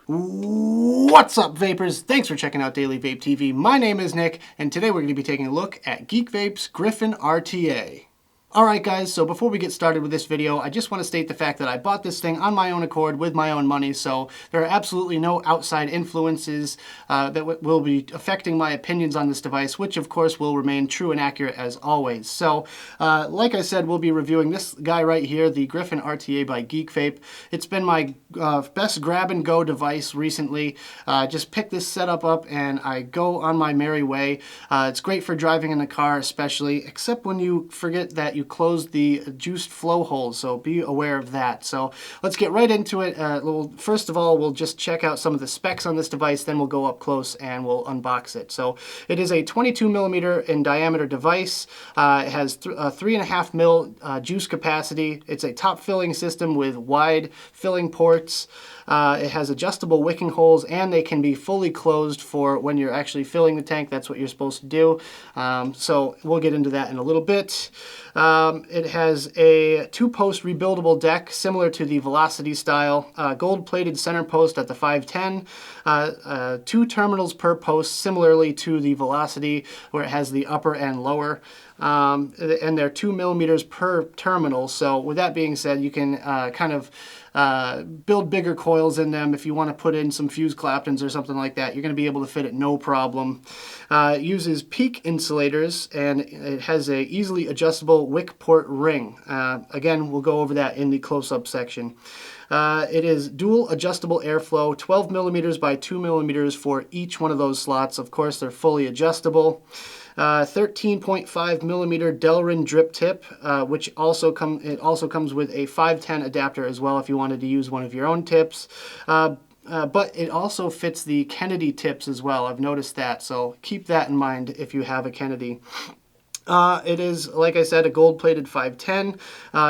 What's up, vapors? Thanks for checking out Daily Vape TV. My name is Nick, and today we're going to be taking a look at Geek Vape's Griffin RTA. Alright guys, so before we get started with this video, I just want to state the fact that I bought this thing on my own accord with my own money, so there are absolutely no outside influences that will be affecting my opinions on this device, which of course will remain true and accurate as always. So, like I said, we'll be reviewing this guy right here, the Griffin RTA by Geek Vape. It's been my best grab-and-go device recently. Just pick this setup up and I go on my merry way. It's great for driving in the car especially, except when you forget that you close the juiced flow holes, so be aware of that. So let's get right into it. First of all, we'll just check out some of the specs on this device, then we'll go up close and we'll unbox it. So it is a 22 millimeter in diameter device. It has 3.5 mil juice capacity. It's a top filling system with wide filling ports. It has adjustable wicking holes, and they can be fully closed for when you're actually filling the tank. That's what you're supposed to do. So we'll get into that in a little bit. It has a 2-post rebuildable deck similar to the Velocity style, gold-plated center post at the 510, 2 terminals per post similarly to the Velocity, where it has the upper and lower. And they're 2 millimeters per terminal. So with that being said, you can kind of build bigger coils in them. If you want to put in some fuse Claptons or something like that, you're going to be able to fit it no problem. It uses PEEK insulators, and it has a easily adjustable wick port ring. Again, we'll go over that in the close-up section. It is dual adjustable airflow, 12 millimeters by 2 millimeters for each one of those slots. Of course, they're fully adjustable. 13.5 millimeter Delrin drip tip, which also comes with a 510 adapter as well if you wanted to use one of your own tips. But it also fits the Kennedy tips as well. I've noticed that, so keep that in mind if you have a Kennedy. It is, like I said, a gold-plated 510.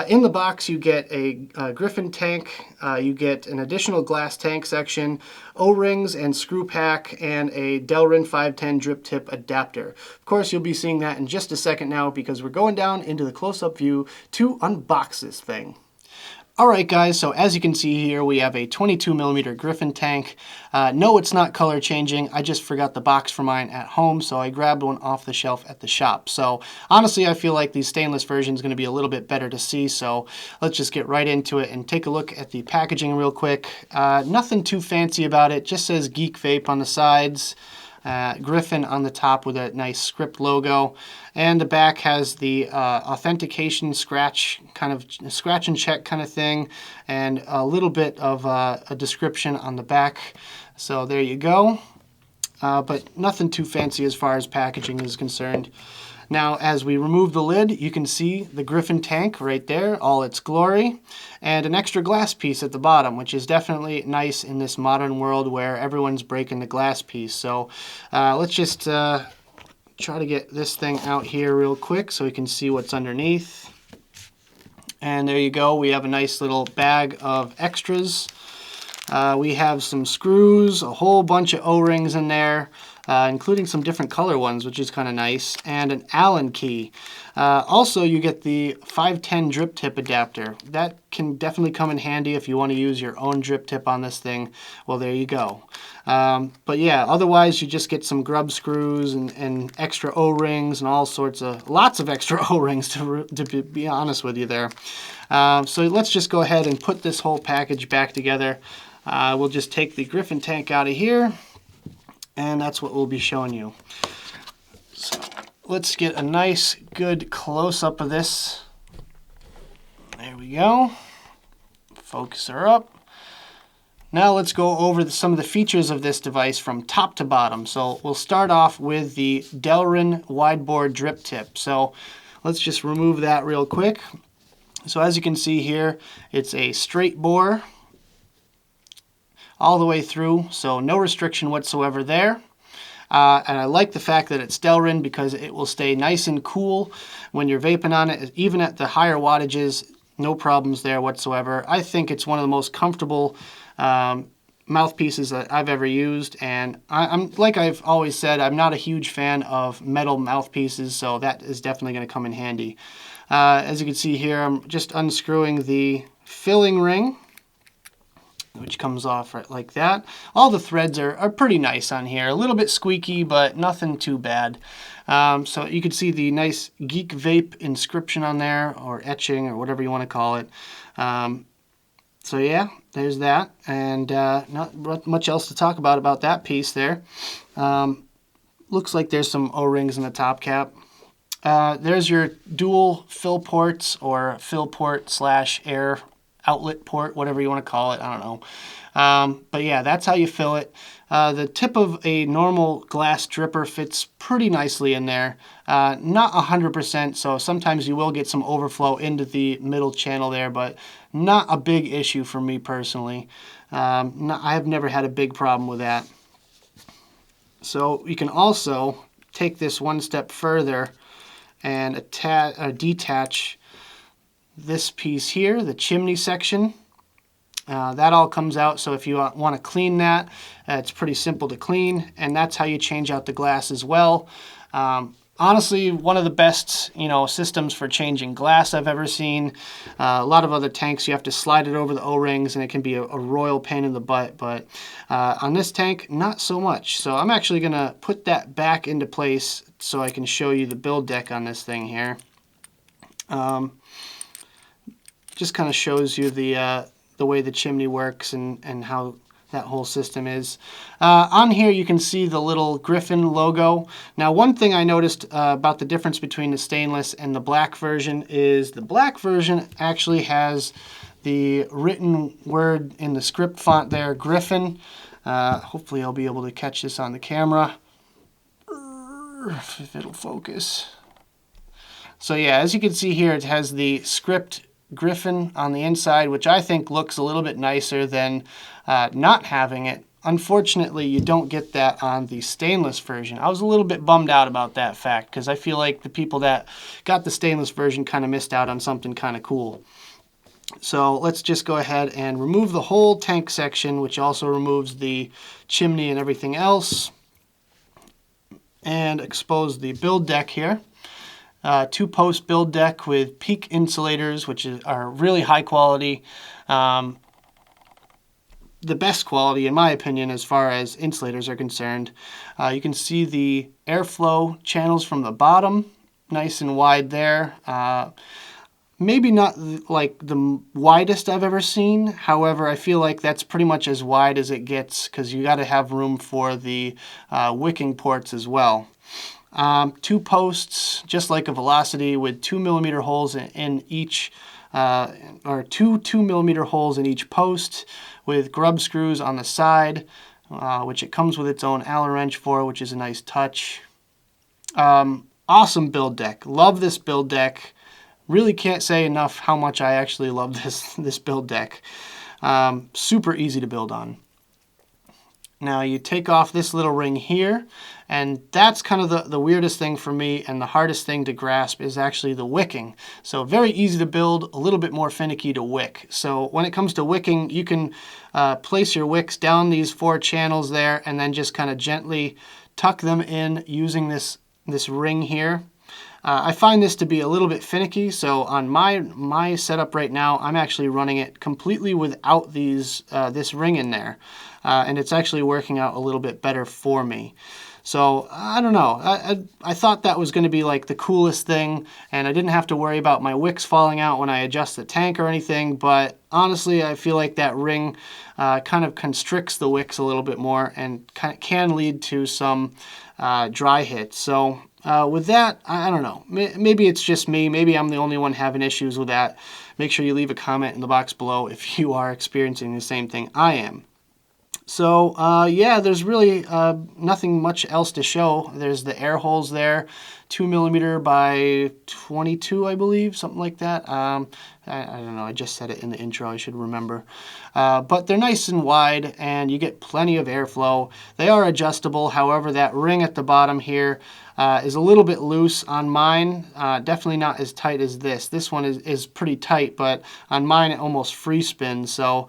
In the box, you get a Griffin tank. You get an additional glass tank section, O-rings and screw pack, and a Delrin 510 drip tip adapter. Of course, you'll be seeing that in just a second now because we're going down into the close-up view to unbox this thing. Alright guys, so as you can see here, we have a 22 millimeter Griffin tank. No, it's not color changing. I just forgot the box for mine at home, so I grabbed one off the shelf at the shop. So honestly, I feel like the stainless version is going to be a little bit better to see, so let's just get right into it and take a look at the packaging real quick. Nothing too fancy about it, just says Geek Vape on the sides. Griffin on the top with a nice script logo, and the back has the authentication scratch and check kind of thing, and a little bit of a description on the back. So there you go, but nothing too fancy as far as packaging is concerned. Now, as we remove the lid, you can see the Griffin tank right there, all its glory, and an extra glass piece at the bottom, which is definitely nice in this modern world where everyone's breaking the glass piece. So let's just try to get this thing out here real quick so we can see what's underneath. And there you go, we have a nice little bag of extras. We have some screws, a whole bunch of O-rings in there, including some different color ones, which is kind of nice, and an Allen key. Also, you get the 510 drip tip adapter. That can definitely come in handy if you want to use your own drip tip on this thing. Well, there you go. But yeah, otherwise you just get some grub screws and extra O-rings and all sorts of, lots of extra O-rings to be honest with you there. So let's just go ahead and put this whole package back together. We'll just take the Griffin tank out of here, and that's what we'll be showing you. So let's get a nice, good close-up of this. There we go. Focus her up. Now let's go over some of the features of this device from top to bottom. So we'll start off with the Delrin wide bore drip tip. So let's just remove that real quick. So as you can see here, it's a straight bore all the way through, so no restriction whatsoever there. And I like the fact that it's Delrin because it will stay nice and cool when you're vaping on it, even at the higher wattages. No problems there whatsoever. I think it's one of the most comfortable mouthpieces that I've ever used, and I'm like I've always said, I'm not a huge fan of metal mouthpieces, so that is definitely going to come in handy. As you can see here, I'm just unscrewing the filling ring, which comes off right like that. All the threads are pretty nice on here. A little bit squeaky, but nothing too bad. So you can see the nice Geek Vape inscription on there, or etching, or whatever you want to call it. So yeah, there's that, and not much else to talk about that piece there. Looks like there's some O-rings in the top cap. There's your dual fill ports, or fill port / air outlet port, whatever you want to call it, I don't know. But yeah, that's how you fill it. The tip of a normal glass dripper fits pretty nicely in there. Not 100%, so sometimes you will get some overflow into the middle channel there, but not a big issue for me personally. I have never had a big problem with that. So you can also take this one step further and detach this piece here, the chimney section. That all comes out, so if you want to clean that, it's pretty simple to clean, and that's how you change out the glass as well. Honestly, one of the best, systems for changing glass I've ever seen. A lot of other tanks, you have to slide it over the O-rings, and it can be a royal pain in the butt, but on this tank, not so much. So I'm actually going to put that back into place so I can show you the build deck on this thing here. Just kind of shows you the way the chimney works and how that whole system is. On here you can see the little Griffin logo. Now, one thing I noticed about the difference between the stainless and the black version is the black version actually has the written word in the script font there, Griffin. Hopefully I'll be able to catch this on the camera, if it'll focus. So yeah, as you can see here, it has the script Griffin on the inside, which I think looks a little bit nicer than not having it. Unfortunately, you don't get that on the stainless version. I was a little bit bummed out about that fact, because I feel like the people that got the stainless version kind of missed out on something kind of cool. So let's just go ahead and remove the whole tank section, which also removes the chimney and everything else, and expose the build deck here. 2-post build deck with peak insulators, which are really high quality. The best quality, in my opinion, as far as insulators are concerned. You can see the airflow channels from the bottom, nice and wide there. Maybe not like the widest I've ever seen. However, I feel like that's pretty much as wide as it gets, because you got to have room for the wicking ports as well. 2 posts, just like a Velocity, with 2mm holes in each, or two 2mm holes in each post, with grub screws on the side, which it comes with its own Allen wrench for, which is a nice touch. Awesome build deck. Love this build deck. Really can't say enough how much I actually love this build deck. Super easy to build on. Now you take off this little ring here, and that's kind of the weirdest thing for me, and the hardest thing to grasp is actually the wicking. So very easy to build, a little bit more finicky to wick. So when it comes to wicking, you can place your wicks down these 4 channels there, and then just kind of gently tuck them in using this ring here. I find this to be a little bit finicky, so on my setup right now, I'm actually running it completely without this ring in there, and it's actually working out a little bit better for me. So I don't know. I thought that was going to be like the coolest thing, and I didn't have to worry about my wicks falling out when I adjust the tank or anything. But honestly, I feel like that ring kind of constricts the wicks a little bit more, and can lead to some dry hits. So with that, I don't know. Maybe it's just me. Maybe I'm the only one having issues with that. Make sure you leave a comment in the box below if you are experiencing the same thing I am. So yeah, there's really nothing much else to show. There's the air holes there, 2mm by 22, I believe, something like that. I don't know, I just said it in the intro, I should remember. But they're nice and wide, and you get plenty of airflow. They are adjustable, however, that ring at the bottom here is a little bit loose on mine. Definitely not as tight as this. This one is pretty tight, but on mine it almost free spins. So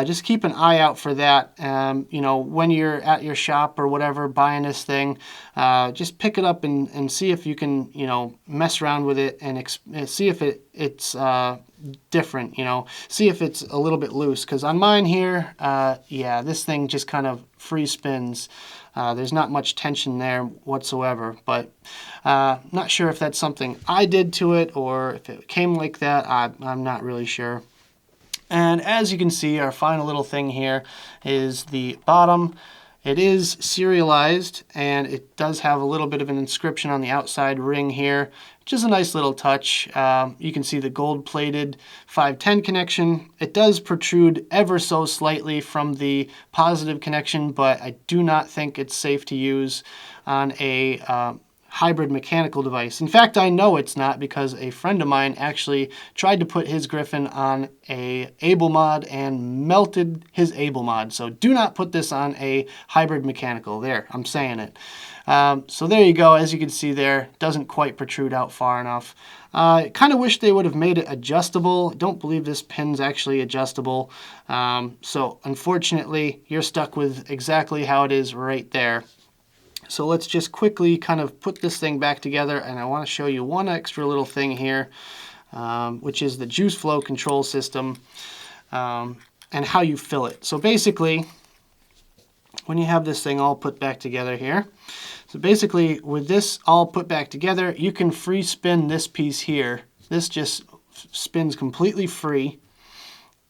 just keep an eye out for that. You know, when you're at your shop or whatever buying this thing, just pick it up and see if you can, you know, mess around with it and see if it it's different, you know. See if it's a little bit loose, because on mine here, yeah, this thing just kind of free spins. There's not much tension there whatsoever, but not sure if that's something I did to it or if it came like that. I'm not really sure. And as you can see, our final little thing here is the bottom. It is serialized, and it does have a little bit of an inscription on the outside ring here, which is a nice little touch. You can see the gold-plated 510 connection. It does protrude ever so slightly from the positive connection, but I do not think it's safe to use on a hybrid mechanical device. In fact, I know it's not, because a friend of mine actually tried to put his Griffin on a Able mod and melted his Able mod. So do not put this on a hybrid mechanical. There, I'm saying it. So there you go. As you can see there, doesn't quite protrude out far enough. I kind of wish they would have made it adjustable. I don't believe this pin's actually adjustable. So unfortunately, you're stuck with exactly how it is right there. So let's just quickly kind of put this thing back together, and I want to show you one extra little thing here, which is the juice flow control system, and how you fill it. So basically, when you have this thing all put back together here, so basically with this all put back together, you can free spin this piece here. This just spins completely free,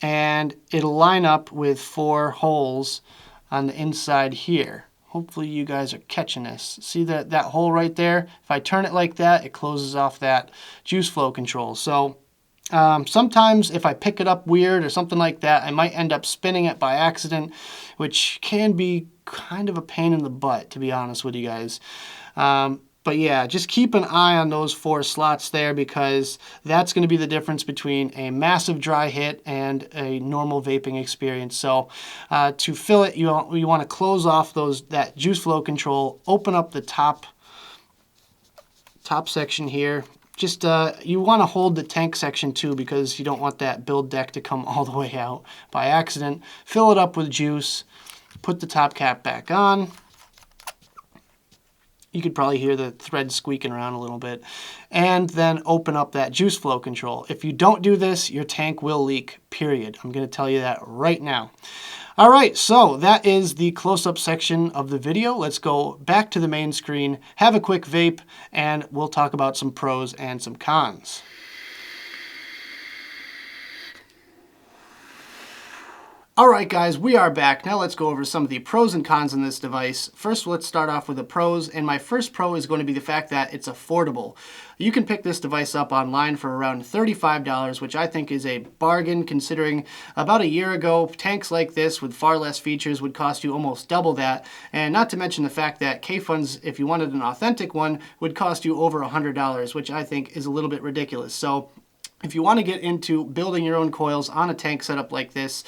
and it'll line up with 4 holes on the inside here. Hopefully you guys are catching this. See that hole right there? If I turn it like that, it closes off that juice flow control. So sometimes if I pick it up weird or something like that, I might end up spinning it by accident, which can be kind of a pain in the butt, to be honest with you guys. But yeah, just keep an eye on those 4 slots there, because that's going to be the difference between a massive dry hit and a normal vaping experience. So to fill it, you want to close off that juice flow control, open up the top section here. Just you want to hold the tank section too, because you don't want that build deck to come all the way out by accident. Fill it up with juice, put the top cap back on. You could probably hear the thread squeaking around a little bit. And then open up that juice flow control. If you don't do this, your tank will leak, period. I'm going to tell you that right now. All right, so that is the close-up section of the video. Let's go back to the main screen, have a quick vape, and we'll talk about some pros and some cons. Alright guys, we are back. Now let's go over some of the pros and cons on this device. First, let's start off with the pros, and my first pro is going to be the fact that it's affordable. You can pick this device up online for around $35, which I think is a bargain, considering about a year ago, tanks like this with far less features would cost you almost double that, and not to mention the fact that K-Funds, if you wanted an authentic one, would cost you over $100, which I think is a little bit ridiculous. So if you want to get into building your own coils on a tank setup like this,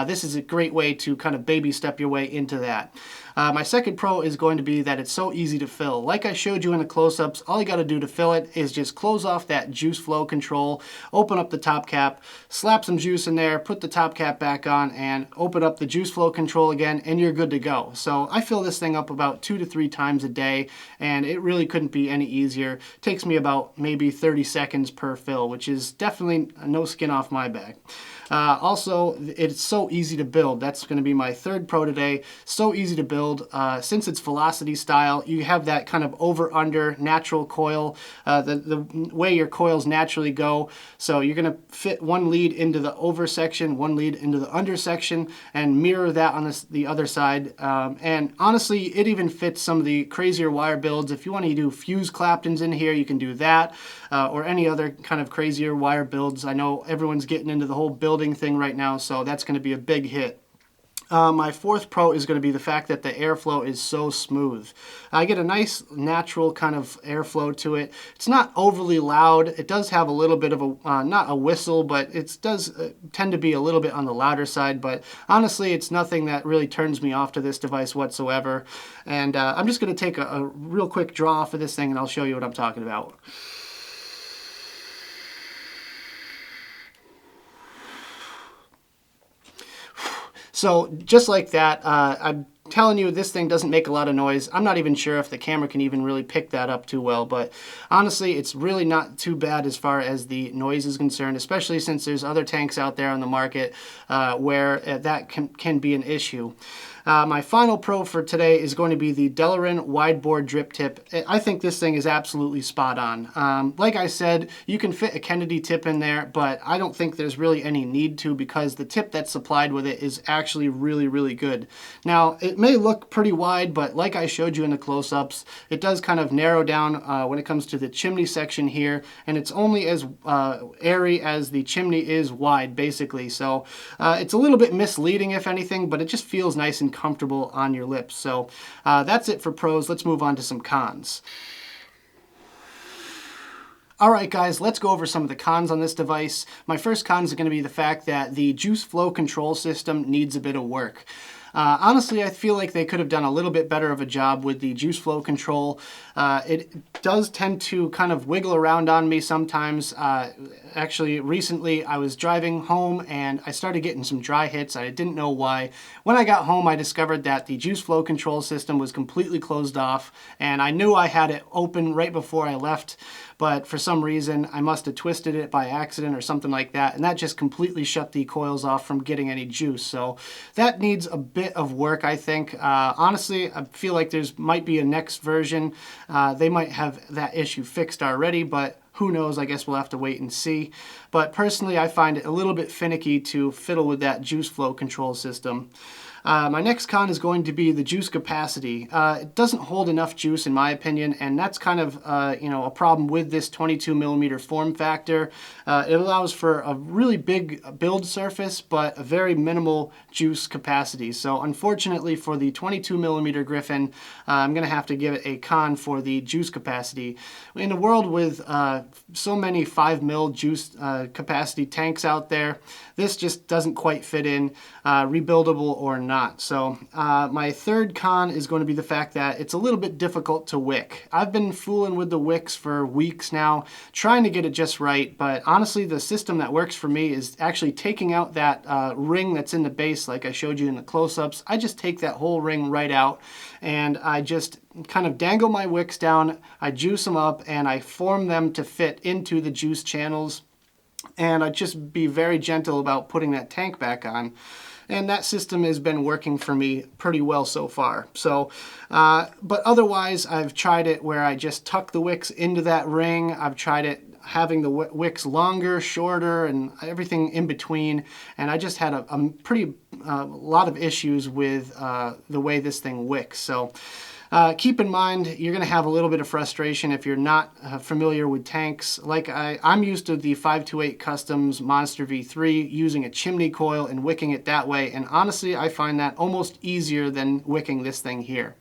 this is a great way to kind of baby step your way into that. My second pro is going to be that it's so easy to fill. Like I showed you in the close-ups, all you got to do to fill it is just close off that juice flow control, open up the top cap, slap some juice in there, put the top cap back on, and open up the juice flow control again, and you're good to go. So I fill this thing up about 2 to 3 times a day, and it really couldn't be any easier. It takes me about maybe 30 seconds per fill, which is definitely no skin off my back. Also, it's so easy to build. That's going to be my third pro today. So easy to build. Since it's velocity style, you have that kind of over-under natural coil, the way your coils naturally go. So you're going to fit one lead into the over section, one lead into the under section, and mirror that on the other side. And honestly, it even fits some of the crazier wire builds. If you want to do fuse Claptons in here, you can do that, or any other kind of crazier wire builds. I know everyone's getting into the whole building thing right now, so that's going to be a big hit. My fourth pro is going to be the fact that the airflow is so smooth. I get a nice natural kind of airflow to it. It's not overly loud. It does have a little bit of a, not a whistle, but it does tend to be a little bit on the louder side, but honestly, it's nothing that really turns me off to this device whatsoever. And I'm just going to take a real quick draw off of this thing, and I'll show you what I'm talking about. So just like that, I'm telling you, this thing doesn't make a lot of noise. I'm not even sure if the camera can even really pick that up too well, but honestly, it's really not too bad as far as the noise is concerned, especially since there's other tanks out there on the market where that can be an issue. My final pro for today is going to be the Delarin wide bore drip tip. I think this thing is absolutely spot on. Like I said, you can fit a Kennedy tip in there, but I don't think there's really any need to, because the tip that's supplied with it is actually really, really good. Now, it may look pretty wide, but like I showed you in the close-ups, it does kind of narrow down when it comes to the chimney section here, and it's only as airy as the chimney is wide, basically. So it's a little bit misleading, if anything, but it just feels nice and comfortable on your lips. So that's it for pros. Let's move on to some cons. Alright guys, let's go over some of the cons on this device. My first con is going to be the fact that the juice flow control system needs a bit of work. Honestly, I feel like they could have done a little bit better of a job with the juice flow control. It does tend to kind of wiggle around on me sometimes. Actually, recently I was driving home and I started getting some dry hits. I didn't know why. When I got home, I discovered that the juice flow control system was completely closed off, and I knew I had it open right before I left, but for some reason I must have twisted it by accident or something like that, and that just completely shut the coils off from getting any juice. So that needs a bit of work, I think. Honestly, I feel like might be a next version. They might have that issue fixed already, but who knows? I guess we'll have to wait and see. But personally, I find it a little bit finicky to fiddle with that juice flow control system. My next con is going to be the juice capacity. It doesn't hold enough juice in my opinion, and that's kind of a problem with this 22 millimeter form factor. It allows for a really big build surface, but a very minimal juice capacity. So unfortunately for the 22 millimeter Griffin, I'm going to have to give it a con for the juice capacity. In a world with so many 5 mil juice capacity tanks out there, this just doesn't quite fit in, rebuildable or not. So my third con is going to be the fact that it's a little bit difficult to wick. I've been fooling with the wicks for weeks now, trying to get it just right, but honestly the system that works for me is actually taking out that ring that's in the base like I showed you in the close-ups. I just take that whole ring right out and I just kind of dangle my wicks down, I juice them up, and I form them to fit into the juice channels, and I just be very gentle about putting that tank back on. And that system has been working for me pretty well so far. So, but otherwise, I've tried it where I just tuck the wicks into that ring. I've tried it having the wicks longer, shorter, and everything in between. And I just had a pretty lot of issues with the way this thing wicks. So keep in mind, you're going to have a little bit of frustration if you're not familiar with tanks. Like I'm used to the 528 Customs Monster V3, using a chimney coil and wicking it that way, and honestly I find that almost easier than wicking this thing here.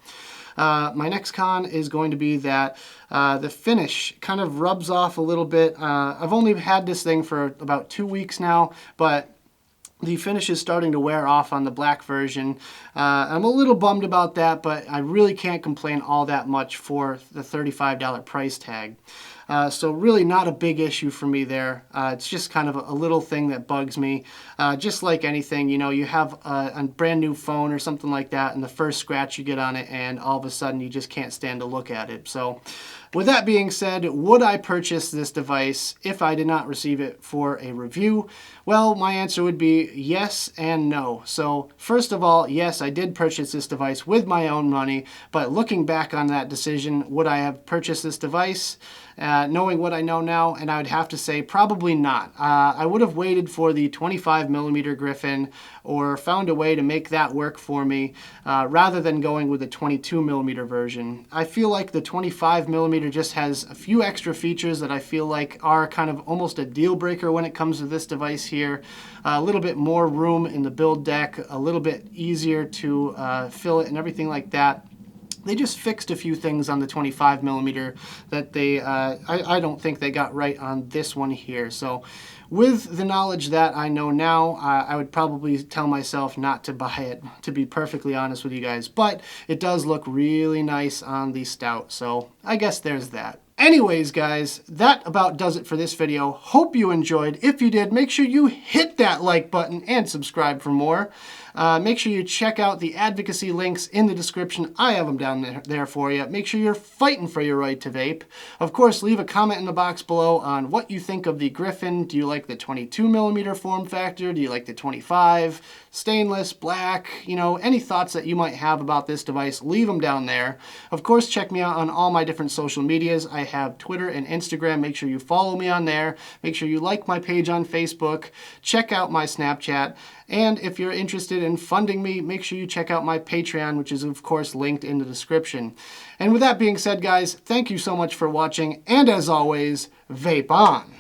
My next con is going to be that the finish kind of rubs off a little bit. I've only had this thing for about 2 weeks now, but the finish is starting to wear off on the black version. I'm a little bummed about that, but I really can't complain all that much for the $35 price tag. So really not a big issue for me there. It's just kind of a little thing that bugs me. Just like anything, you have a brand new phone or something like that, and the first scratch you get on it, and all of a sudden you just can't stand to look at it. So with that being said, would I purchase this device if I did not receive it for a review? Well, my answer would be yes and no. So first of all, yes, I did purchase this device with my own money, but looking back on that decision, would I have purchased this device? Knowing what I know now, and I would have to say probably not. I would have waited for the 25 millimeter Griffin or found a way to make that work for me rather than going with the 22 millimeter version. I feel like the 25 millimeter just has a few extra features that I feel like are kind of almost a deal breaker when it comes to this device here. A little bit more room in the build deck, a little bit easier to fill it and everything like that. They just fixed a few things on the 25 millimeter that I don't think they got right on this one here. So with the knowledge that I know now, I would probably tell myself not to buy it, to be perfectly honest with you guys. But it does look really nice on the Stout, so I guess there's that. Anyways, guys, that about does it for this video. Hope you enjoyed. If you did, make sure you hit that like button and subscribe for more. Make sure you check out the advocacy links in the description. I have them down there for you. Make sure you're fighting for your right to vape. Of course, leave a comment in the box below on what you think of the Griffin. Do you like the 22mm form factor? Do you like the 25? Stainless, black, you know, any thoughts that you might have about this device, leave them down there. Of course, check me out on all my different social medias. I have Twitter and Instagram. Make sure you follow me on there. Make sure you like my page on Facebook. Check out my Snapchat. And if you're interested in funding me, make sure you check out my Patreon, which is of course linked in the description. And with that being said, guys, thank you so much for watching. And as always, vape on.